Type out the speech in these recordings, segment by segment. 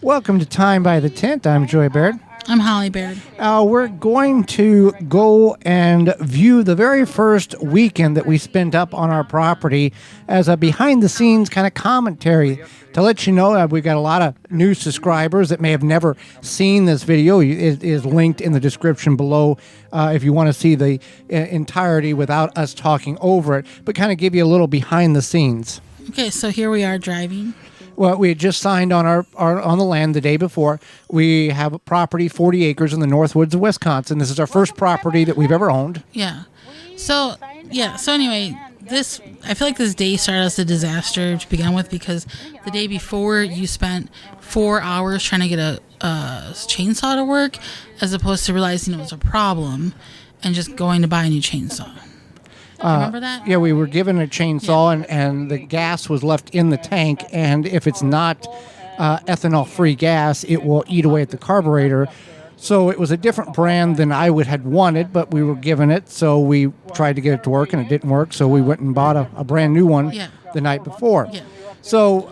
Welcome to Time by the Tent. I'm Joy Baird. I'm Holly Baird. We're going to go and view the very first weekend that we spent up on our property as a behind-the-scenes kind of commentary to let you know we've got a lot of new subscribers that may have never seen this video. It is linked in the description below if you want to see the entirety without us talking over it, but kind of give you a little behind the scenes. Okay, so here we are driving. Well, we had just signed on our on the land the day before. We have a property, 40 acres in the Northwoods of Wisconsin. This is our first property that we've ever owned. Yeah. So anyway, I feel like this day started as a disaster to begin with because the day before you spent 4 hours trying to get a chainsaw to work as opposed to realizing it was a problem and just going to buy a new chainsaw. Remember that? Yeah, we were given a chainsaw, and the gas was left in the tank, and if it's not ethanol-free gas, it will eat away at the carburetor. So it was a different brand than I had wanted, but we were given it, so we tried to get it to work, and it didn't work, so we went and bought a brand new one the night before. Yeah. So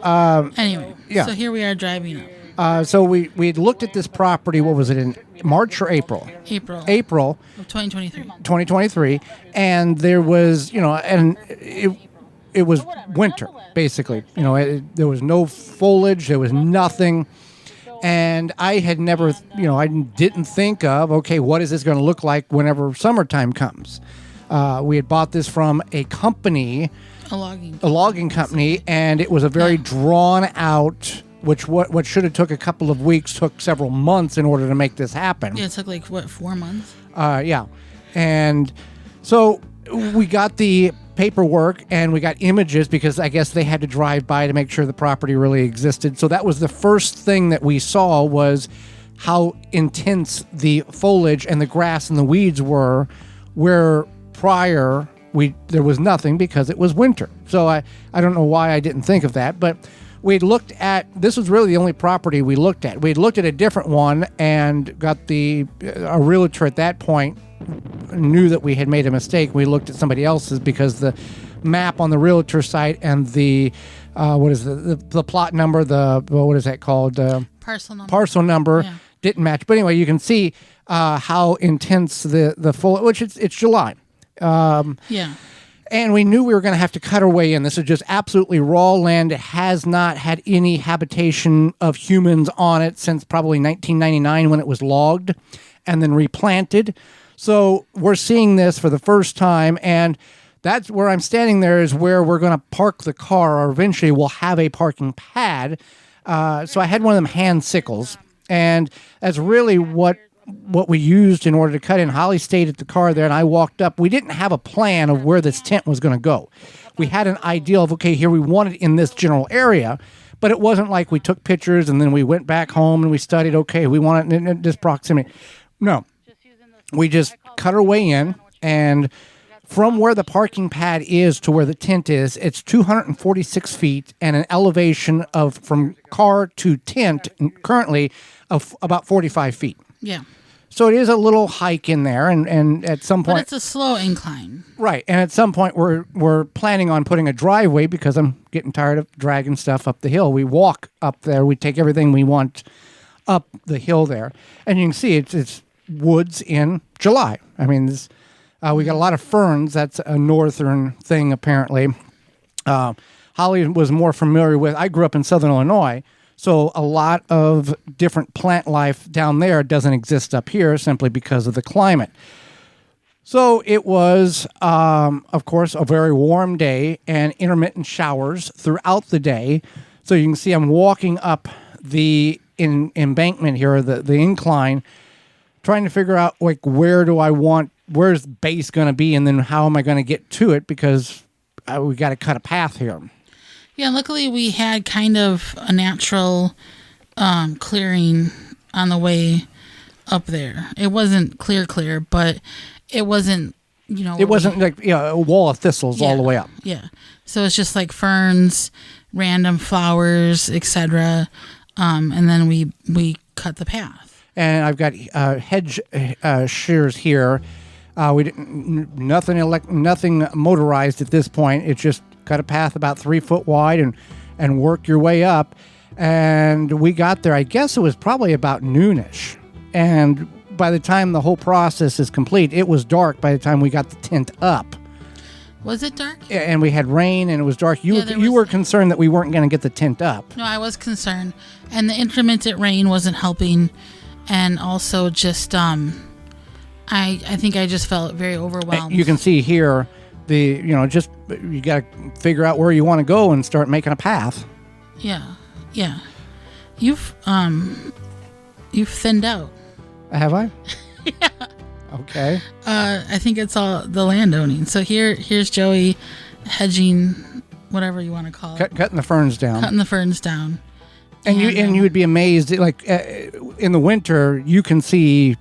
anyway, so here we are driving up. So we had looked at this property, what was it, in March or April? April. Of 2023. 2023. And there was, and it was winter, basically. There was no foliage, there was nothing. And I had never, I didn't think of, okay, what is this going to look like whenever summertime comes? We had bought this from a company, A logging company, and it was a very drawn out, which what should have took a couple of weeks took several months in order to make this happen. Yeah, it took 4 months? Yeah. And so we got the paperwork and we got images because I guess they had to drive by to make sure the property really existed. So that was the first thing that we saw was how intense the foliage and the grass and the weeds were, where prior there was nothing because it was winter. So I don't know why I didn't think of that, but we'd looked at, this was really the only property we looked at. We'd looked at a different one and got a realtor at that point knew that we had made a mistake. We looked at somebody else's because the map on the realtor site and the, the plot number, what is that called? Parcel number didn't match. But anyway, you can see how intense the full, which it's July. And we knew we were going to have to cut our way in. This is just absolutely raw land. It has not had any habitation of humans on it since probably 1999 when it was logged and then replanted. So we're seeing this for the first time, and that's where I'm standing there is where we're going to park the car, or eventually we'll have a parking pad. So I had one of them hand sickles, and that's really what we used in order to cut in. Holly stayed at the car there, and I walked up. We didn't have a plan of where this tent was going to go. We had an idea of, okay, here we want it in this general area, but it wasn't like we took pictures and then we went back home and we studied, okay, we want it in this proximity. No, we just cut our way in, and from where the parking pad is to where the tent is, it's 246 feet and an elevation of from car to tent currently of about 45 feet. Yeah. So it is a little hike in there, and at some point... But it's a slow incline. Right, and at some point we're planning on putting a driveway because I'm getting tired of dragging stuff up the hill. We walk up there, we take everything we want up the hill there, and you can see it's woods in July. I mean, we got a lot of ferns. That's a northern thing, apparently. Holly was more familiar with... I grew up in southern Illinois, so a lot of different plant life down there doesn't exist up here simply because of the climate. So it was, of course, a very warm day and intermittent showers throughout the day. So you can see I'm walking up the embankment here, the incline, trying to figure out like where's the base going to be, and then how am I going to get to it because we got to cut a path here. Yeah, luckily we had kind of a natural clearing on the way up there. It wasn't clear, but it wasn't, It wasn't like a wall of thistles all the way up. Yeah. So it's just like ferns, random flowers, etc. And then we cut the path. And I've got hedge shears here. We didn't nothing motorized at this point. It's just cut a path about 3 foot wide and work your way up. And we got there, I guess it was probably about noonish. And by the time the whole process is complete, it was dark by the time we got the tent up. Was it dark? And we had rain and it was dark. You were concerned that we weren't going to get the tent up. No, I was concerned. And the intermittent rain wasn't helping. And also just, I think I just felt very overwhelmed. You can see here, you got to figure out where you want to go and start making a path. Yeah. Yeah. You've thinned out. Have I? Yeah. Okay. I think it's all the landowning. So here's Joey hedging, whatever you want to call it. Cutting the ferns down. Cutting the ferns down. And you would be amazed, like in the winter, you can see,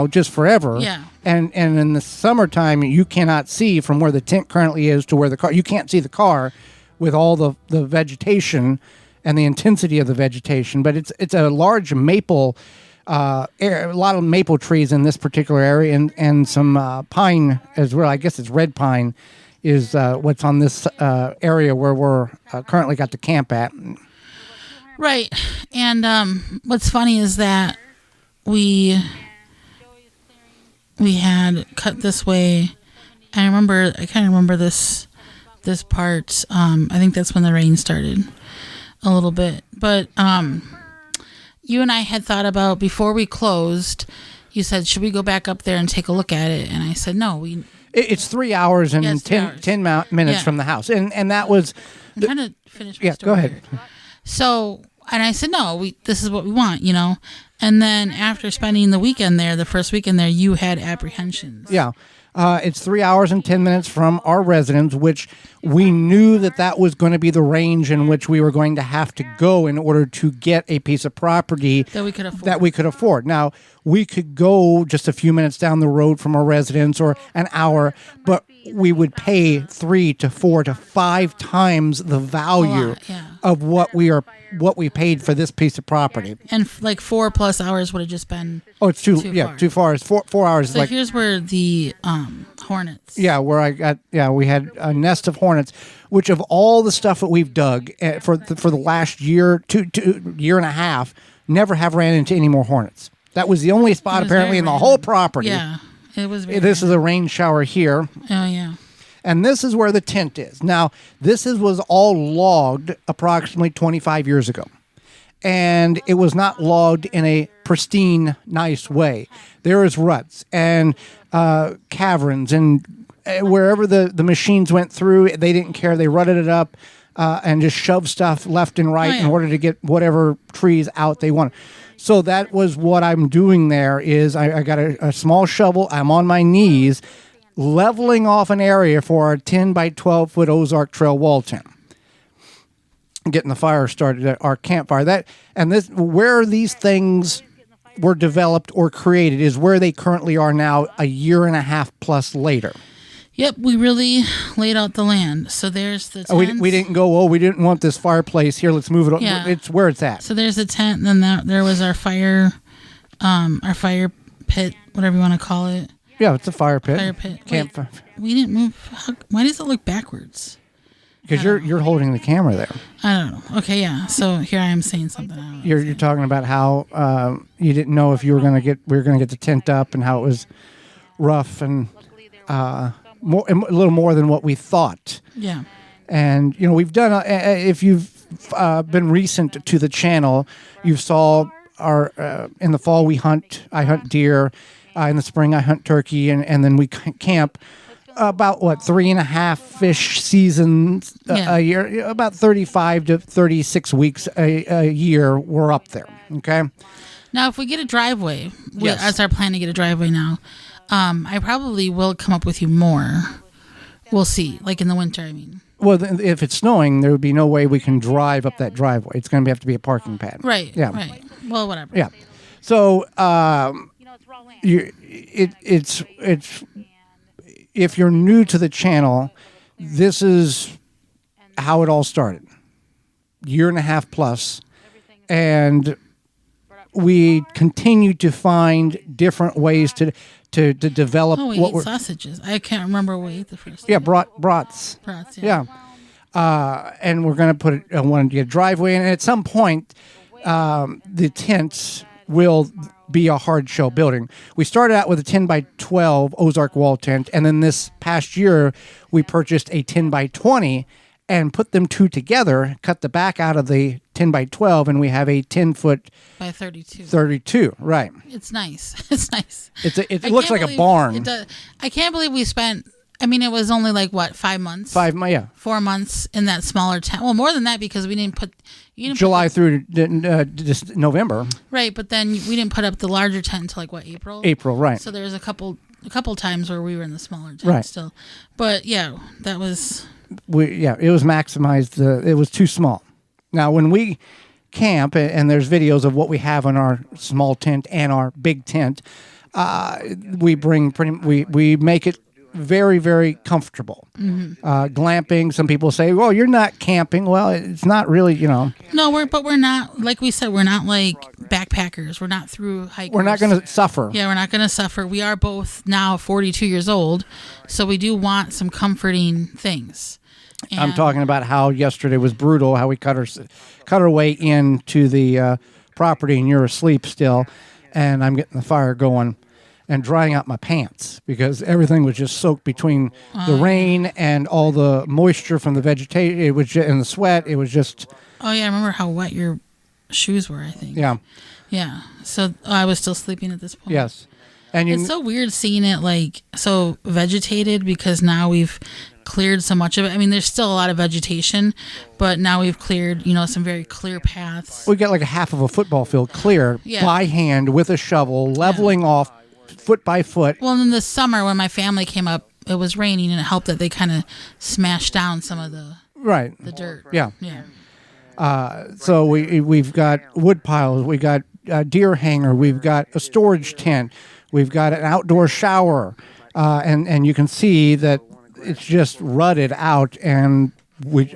just forever. Yeah. And in the summertime, you cannot see from where the tent currently is to where the car. You can't see the car with all the vegetation and the intensity of the vegetation. But it's a large maple. A lot of maple trees in this particular area, and some pine as well. I guess it's red pine is what's on this area where we're currently got the camp at. Right. And what's funny is that we had cut this way. I kind of remember this part. I think that's when the rain started a little bit. But you and I had thought about, before we closed, you said, should we go back up there and take a look at it? And I said, no. It's 3 hours and 10 minutes from the house. And that was... I'm trying to finish my story. Go ahead. So, and I said, no, this is what we want, And then after spending the weekend there, the first weekend there, you had apprehensions. Yeah. It's 3 hours and 10 minutes from our residence, which we knew that was going to be the range in which we were going to have to go in order to get a piece of property that we could afford. Now, we could go just a few minutes down the road from our residence or an hour, but we would pay 3 to 4 to 5 times the value of what we paid for this piece of property. And like 4+ hours would have just been it's too far. It's 4 hours. So here's where the hornets. Yeah, we had a nest of hornets, which of all the stuff that we've dug for the last year and a half, never have ran into any more hornets. That was the only spot apparently in the whole property. Yeah, it was. This is a rain shower here. Oh yeah. And this is where the tent is. Now, was all logged approximately 25 years ago. And it was not logged in a pristine, nice way. There is ruts and caverns, and wherever the machines went through, they didn't care. They rutted it up and just shoved stuff left and right in order to get whatever trees out they wanted. So that was what I'm doing there is I got a small shovel. I'm on my knees, leveling off an area for our 10 by 12 foot Ozark Trail wall tent. Getting the fire started at our campfire. Where these things were developed or created is where they currently are now, a year and a half plus later. Yep, we really laid out the land. So there's the tents. We didn't go, we didn't want this fireplace here, let's move it. Yeah. It's where it's at. So there's the tent, and then there was our fire pit, whatever you want to call it. Yeah, it's a fire pit. Fire pit. Campfire. We didn't move. Why does it look backwards? Because you're holding the camera there. I don't know. Okay, yeah. So here I am saying something. You're talking about how you didn't know if we were going to get the tent up, and how it was rough and a little more than what we thought. Yeah. And we've done. If you've been recent to the channel, you saw our in the fall I hunt deer. In the spring I hunt turkey, and then we camp. About 3.5 fish seasons a year, about 35 to 36 weeks a year. We're up there. Okay. Now, if we get a driveway, that's our plan to get a driveway now. I probably will come up with you more. We'll see. Like in the winter, I mean. Well, if it's snowing, there would be no way we can drive up that driveway. It's going to have to be a parking pad. Right. Yeah. Right. Well, whatever. Yeah. So, it's. If you're new to the channel, this is how it all started. Year and a half plus. And we continue to find different ways to develop. Oh, we ate sausages. I can't remember what we ate the first time. Yeah, brats. Brats, yeah. and we're going to put it. I want to get a driveway, and at some point, the tents will be a hard shell building. We started out with a 10 by 12 Ozark wall tent, and then this past year we purchased a 10 by 20 and put them two together, cut the back out of the 10 by 12, and we have a 10-foot by 32. 32, right. It's nice. It's nice. It looks like a barn. It does. I can't believe we spent, I mean, it was only like, what, 5 months? 4 months in that smaller tent. Well, more than that because we didn't put... July through November. Right, but then we didn't put up the larger tent until like, what, April? April, right. So there was a couple times where we were in the smaller tent right. still. But yeah, that was... it was maximized. It was too small. Now, when we camp, and there's videos of what we have in our small tent and our big tent, we make it very, very comfortable. Mm-hmm. Glamping. Some people say, "Well, you're not camping." Well, it's not really, No, we're not. Like we said, we're not like backpackers. We're not through hikers. We're not going to suffer. Yeah, we're not going to suffer. We are both now 42 years old, so we do want some comforting things. And I'm talking about how yesterday was brutal. How we cut our way into the property, and you're asleep still, and I'm getting the fire going. And drying out my pants because everything was just soaked between the rain and all the moisture from the vegetation. It was and the sweat. It was just. Oh yeah, I remember how wet your shoes were. I think. Yeah. Yeah. So I was still sleeping at this point. Yes, and it's so weird seeing it like so vegetated because now we've cleared so much of it. I mean, there's still a lot of vegetation, but now we've cleared, some very clear paths. We got like a half of a football field clear by hand with a shovel, leveling off. Foot by foot. Well, in the summer when my family came up, it was raining, and it helped that they kind of smashed down some of the dirt. Yeah. Yeah. So we've got wood piles, we got a deer hanger, we've got a storage tent, we've got an outdoor shower, and you can see that it's just rutted out. And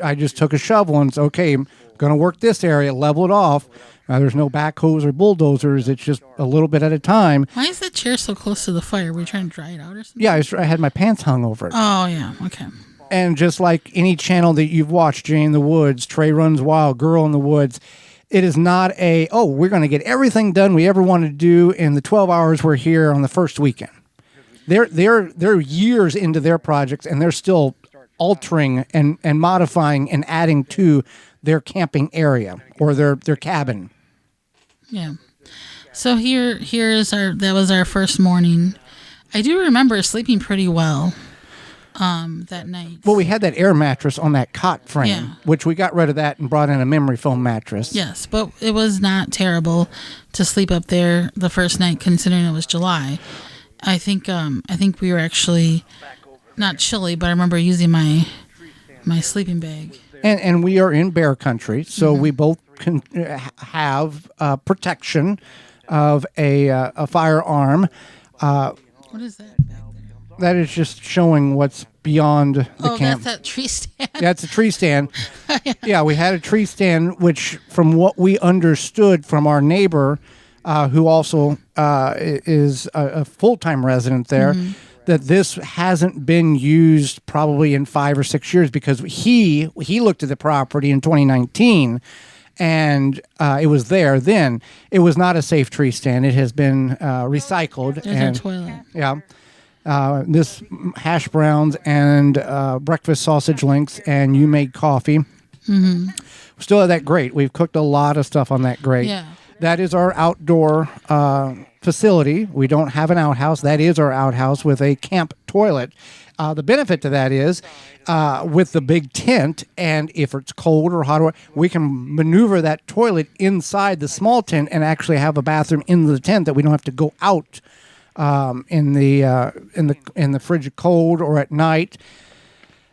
I just took a shovel and said, okay, I'm going to work this area, level it off. There's no backhoes or bulldozers. It's just a little bit at a time. Why is that chair so close to the fire? Were you trying to dry it out or something? Yeah, I had my pants hung over it. Oh, yeah. Okay. And just like any channel that you've watched, Jay in the Woods, Trey Runs Wild, Girl in the Woods, it is not we're going to get everything done we ever wanted to do in the 12 hours we're here on the first weekend. They're years into their projects, and they're still altering and modifying and adding to their camping area or their cabin. Yeah. So that was our first morning. I do remember sleeping pretty well that night. Well, we had that air mattress on that cot frame, which we got rid of that and brought in a memory foam mattress. Yes, but it was not terrible to sleep up there the first night considering it was July. I think we were actually not chilly, but I remember using my sleeping bag. And we are in bear country, so we both can have protection of a firearm. What is that back there? That is just showing what's beyond the camp. That's that tree stand. That's a tree stand. Yeah, we had a tree stand, which from what we understood from our neighbor, who also is a full-time resident there, that this hasn't been used probably in 5 or 6 years because he looked at the property in 2019 and it was there then. It was not a safe tree stand. It has been recycled. There's a toilet. Yeah. This hash browns and breakfast sausage links, and you made coffee. Mm-hmm. Still have that grate. We've cooked a lot of stuff on that grate. Yeah. That is our outdoor facility. We don't have an outhouse. That is our outhouse with a camp toilet. The benefit to that is with the big tent, and if it's cold or hot, we can maneuver that toilet inside the small tent and actually have a bathroom in the tent that we don't have to go out in the frigid cold or at night.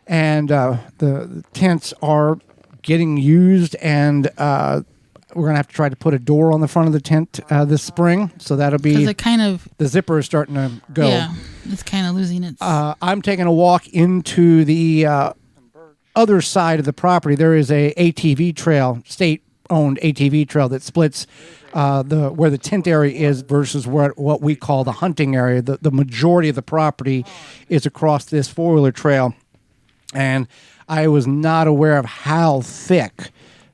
And the tents are getting used, and we're going to have to try to put a door on the front of the tent this spring. So that'll be... the zipper is starting to go. Yeah, it's kind of losing its... I'm taking a walk into the other side of the property. There is a ATV trail, state-owned ATV trail that splits where the tent area is versus what we call the hunting area. The majority of the property is across this four-wheeler trail. And I was not aware of how thick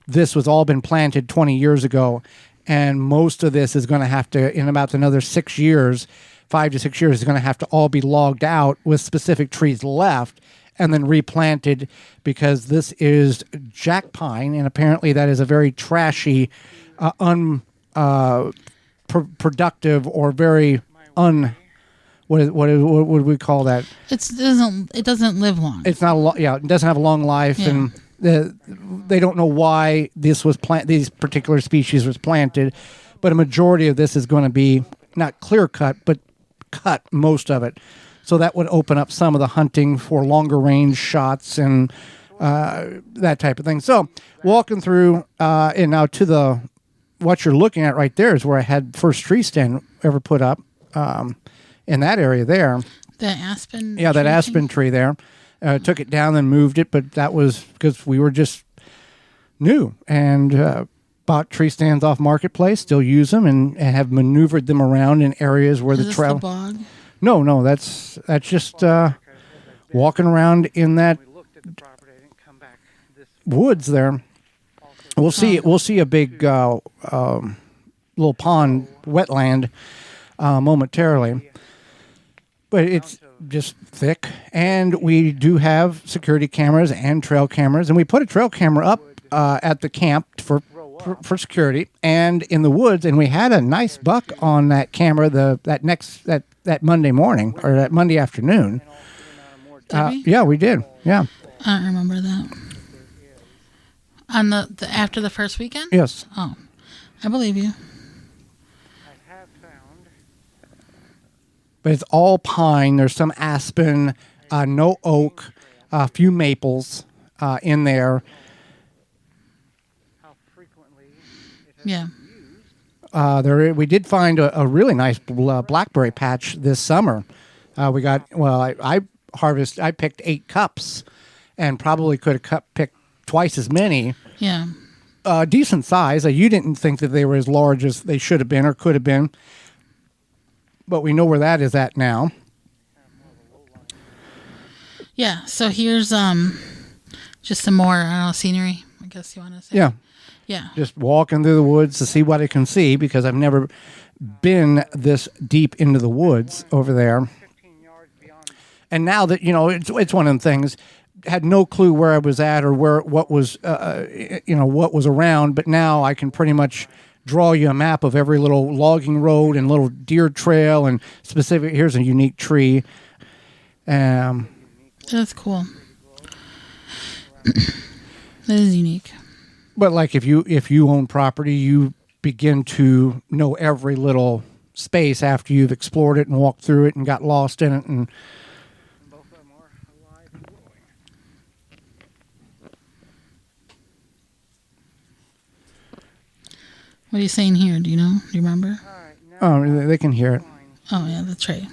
this was all been planted 20 years ago. And most of this is going to have to, in about another 6 years, 5 to 6 years, is going to have to all be logged out with specific trees left and then replanted, because this is jack pine, and apparently that is a very trashy, productive, or very what would we call that? It doesn't live long. It's not it doesn't have a long life, and they don't know why these particular species was planted, but a majority of this is going to be not clear cut, but cut, most of it. So that would open up some of the hunting for longer range shots and that type of thing. So walking through, and now to what you're looking at right there is where I had first tree stand ever put up, in that area there. That aspen. Yeah, that aspen tree there. Took it down and moved it, but that was because we were just new and bought tree stands off Marketplace, still use them, and have maneuvered them around in areas where the trail. The bog? No, that's just walking around in that woods there. We'll see a big little pond, wetland, momentarily, but it's just thick. And we do have security cameras and trail cameras, and we put a trail camera up at the camp for security and in the woods, and we had a nice buck on that camera that Monday morning or that Monday afternoon. Yeah, we did. Yeah. I don't remember that. On the after the first weekend? Yes. Oh, I believe you. But it's all pine. There's some aspen, no oak, a few maples in there. Yeah. We did find a really nice blackberry patch this summer. I picked 8 cups, and probably could have picked twice as many. Yeah. Decent size. You didn't think that they were as large as they should have been or could have been, but we know where that is at now. Yeah. So here's just some more scenery, I guess you want to say. Yeah. Yeah. Just walking through the woods to see what I can see, because I've never been this deep into the woods over there. And now that, it's one of them things, had no clue where I was at or what was around, but now I can pretty much draw you a map of every little logging road and little deer trail and specific. Here's a unique tree. That's cool. That is unique. But like if you own property, you begin to know every little space after you've explored it and walked through it and got lost in it. And both of them are alive and growing. What are you saying here? Do you know? Do you remember? Oh, they can hear it. Oh yeah, that's right.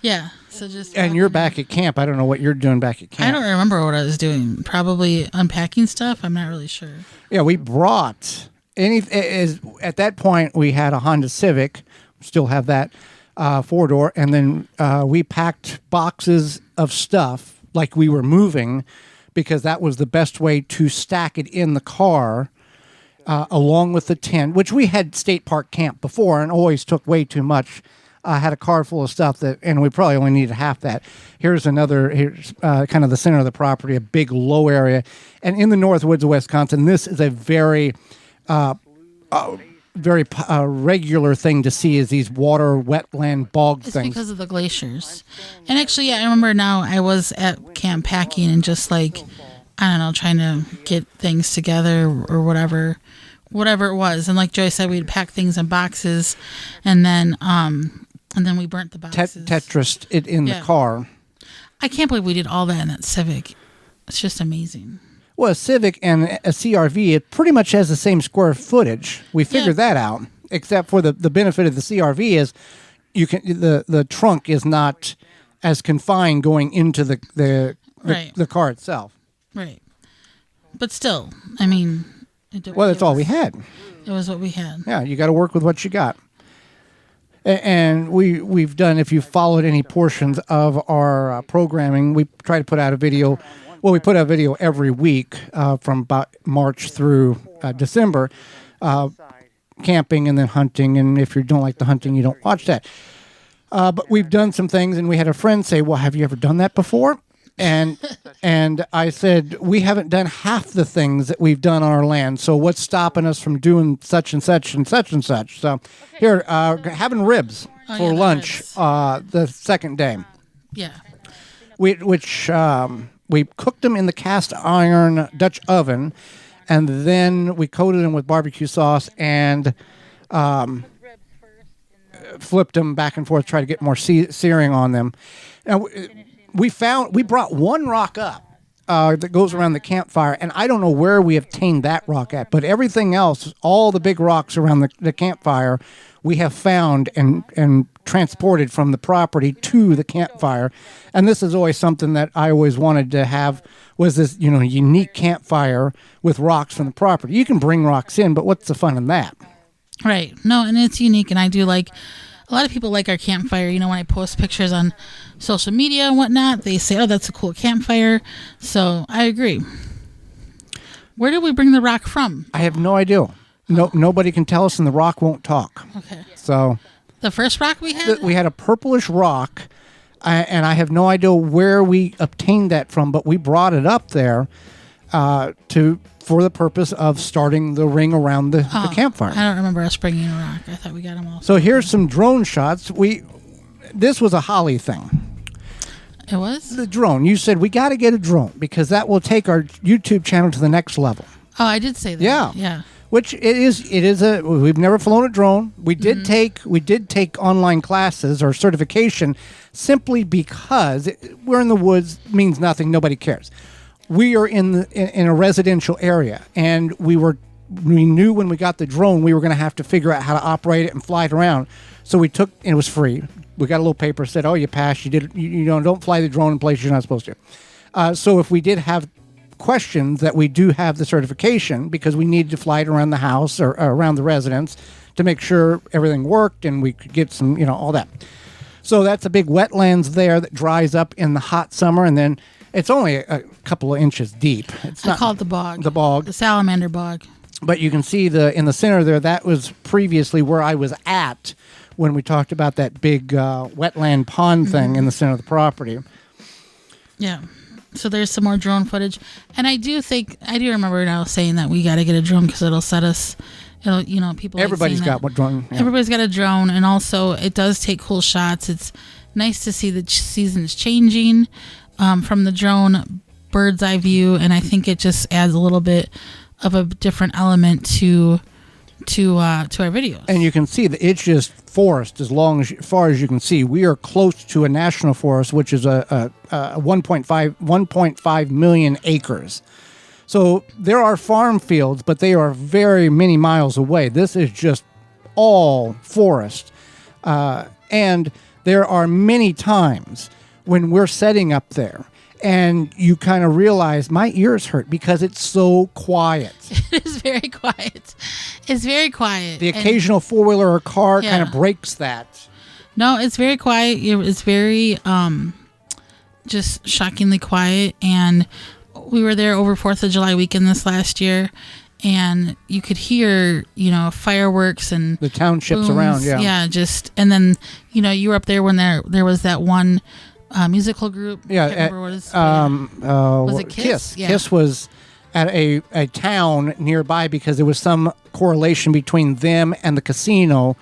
Yeah. So and you're back at camp. I don't know what you're doing back at camp. I don't remember what I was doing. Probably unpacking stuff. I'm not really sure. Yeah, we brought at that point we had a Honda Civic, still have that 4-door, and then we packed boxes of stuff like we were moving, because that was the best way to stack it in the car, along with the tent, which we had state park camp before and always took way too much. I had a car full of stuff and we probably only needed half that. Here's kind of the center of the property, a big low area. And in the Northwoods of Wisconsin, this is a very, very regular thing to see, is these water, wetland, bog things. It's because of the glaciers. And actually, I remember now I was at camp packing and just like, I don't know, trying to get things together or whatever it was. And like Joy said, we'd pack things in boxes, and then we burnt the boxes. Tetrised it in the car. I can't believe we did all that in that Civic. It's just amazing. Well, a Civic and a CRV, it pretty much has the same square footage. We figured that out, except for the benefit of the CRV is the trunk is not as confined going into the car itself. Right. But still, I mean... That's all we had. It was what we had. Yeah, you got to work with what you got. And we've done, if you followed any portions of our programming, we try to put out a video. Well, we put out a video every week from about March through December, camping and then hunting. And if you don't like the hunting, you don't watch that. But we've done some things, and we had a friend say, well, have you ever done that before? And I said, we haven't done half the things that we've done on our land. So what's stopping us from doing such and such and such and such? So here, having ribs for lunch the second day. Yeah. We cooked them in the cast iron Dutch oven, and then we coated them with barbecue sauce and flipped them back and forth, try to get more searing on them. Now, we brought one rock up that goes around the campfire, and I don't know where we obtained that rock at, but everything else, all the big rocks around the campfire, we have found and transported from the property to the campfire. And this is always something that I always wanted to have, was this unique campfire with rocks from the property. You can bring rocks in, but what's the fun in that? Right. No, and it's unique, and I do like. A lot of people like our campfire. When I post pictures on social media and whatnot, they say, oh, that's a cool campfire. So I agree. Where did we bring the rock from? I have no idea. No, nobody can tell us, and the rock won't talk. Okay. So the first rock we had? We had a purplish rock, and I have no idea where we obtained that from, but we brought it up there for the purpose of starting the ring around the campfire. I don't remember us bringing a rock. I thought we got them all. So here's some drone shots. This was a Holly thing. It was? The drone. You said we got to get a drone because that will take our YouTube channel to the next level. Oh, I did say that. Yeah. Yeah. Which it is we've never flown a drone. We did take online classes or certification simply because we're in the woods, means nothing, nobody cares. We are in a residential area, and we knew when we got the drone we were going to have to figure out how to operate it and fly it around. So we took, and it was free. We got a little paper that said, "Oh, you passed. You did. Don't fly the drone in places you're not supposed to." So if we did have questions, that we do have the certification because we needed to fly it around the house or around the residence to make sure everything worked and we could get some, all that. So that's a big wetlands there that dries up in the hot summer, and then it's only a couple of inches deep. I call it the bog. The bog. The salamander bog. But you can see in the center there, that was previously where I was at when we talked about that big wetland pond thing in the center of the property. Yeah. So there's some more drone footage. And I do remember now saying that we got to get a drone because it'll set us, people. Everybody's got one drone. Yeah. Everybody's got a drone. And also it does take cool shots. It's nice to see the seasons changing from the drone bird's eye view. And I think it just adds a little bit of a different element to our videos. And you can see that it's just forest as far as you can see. We are close to a national forest, which is a 1.5 million acres. So there are farm fields, but they are very many miles away. This is just all forest. And there are many times when we're setting up there and you kind of realize my ears hurt because it's so quiet. It is very quiet. It's very quiet. The occasional four-wheeler or car kind of breaks that. No, it's very quiet. It's very just shockingly quiet. And we were there over 4th of July weekend this last year, and you could hear, fireworks and the townships booms. around. Yeah. Yeah. And then, you were up there when there was that one musical group. Yeah. I can't remember what was it Kiss? Yeah. Kiss was at a town nearby because there was some correlation between them and the casino,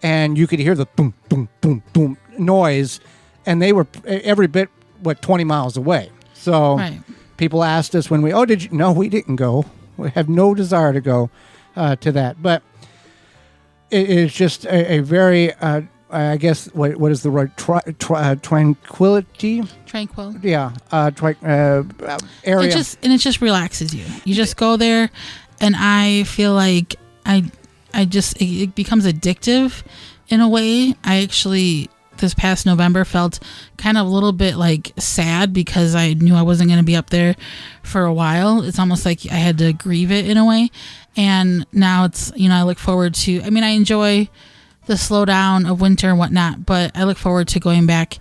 and you could hear the boom, boom, boom, boom noise, and they were every bit 20 miles away. So people asked us when did you? No, we didn't go. We have no desire to go to that, but it is just a very I guess what is the word? Tranquility. Tranquil. Yeah. Area. It just relaxes you. You just go there, and I feel like it becomes addictive in a way. I actually this past November felt kind of a little bit like sad because I knew I wasn't going to be up there for a while. It's almost like I had to grieve it in a way. And now it's, I look forward to, I enjoy slowdown of winter and whatnot. But I look forward to going back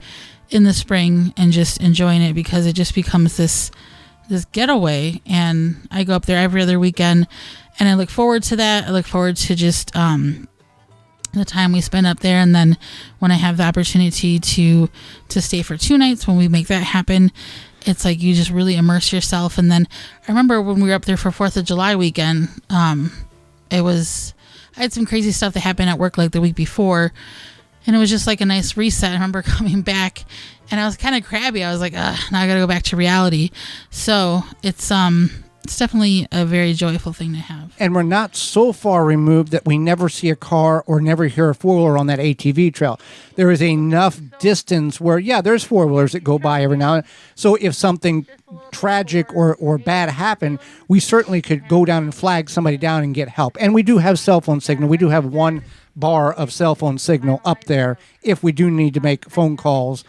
in the spring and just enjoying it, because it just becomes this getaway. And I go up there every other weekend, and I look forward to that. I look forward to just the time we spend up there, and then when I have the opportunity to stay for 2 nights, when we make that happen, it's like you just really immerse yourself. And then I remember when we were up there for 4th of July weekend, I had some crazy stuff that happened at work like the week before, and it was just like a nice reset. I remember coming back and I was kind of crabby. I was like, now I gotta go back to reality. So it's definitely a very joyful thing to have. And we're not so far removed that we never see a car or never hear a four-wheeler on that ATV trail. There is enough distance where, there's four-wheelers that go by every now and then. So if something tragic or bad happened, we certainly could go down and flag somebody down and get help. And we do have cell phone signal. We do have 1 bar of cell phone signal up there if we do need to make phone calls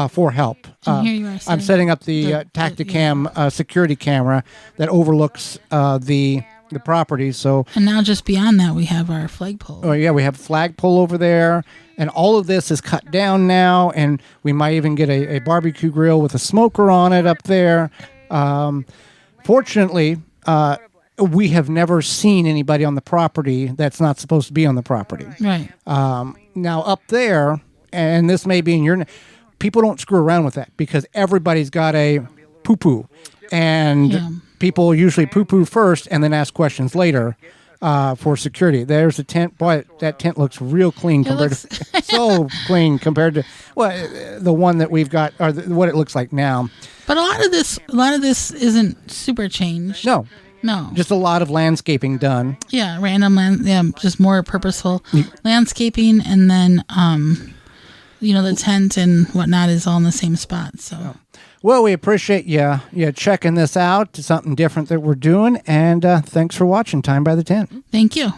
for help. And here you are I'm setting up the Tacticam security camera that overlooks the property. So, and now just beyond that, we have our flagpole. Oh yeah, we have a flagpole over there, and all of this is cut down now, and we might even get a barbecue grill with a smoker on it up there. Fortunately, we have never seen anybody on the property that's not supposed to be on the property. Right. Now up there, and this may be in your... People don't screw around with that, because everybody's got a poo-poo. And people usually poo-poo first and then ask questions later for security. There's a tent. Boy, that tent looks real clean so clean compared to the one that we've got, or what it looks like now. But a lot of this isn't super changed. No. Just a lot of landscaping done. Yeah, just more purposeful landscaping, and then the tent and whatnot is all in the same spot. So, well, we appreciate you checking this out. Something different that we're doing, and thanks for watching Time by the Tent. Thank you.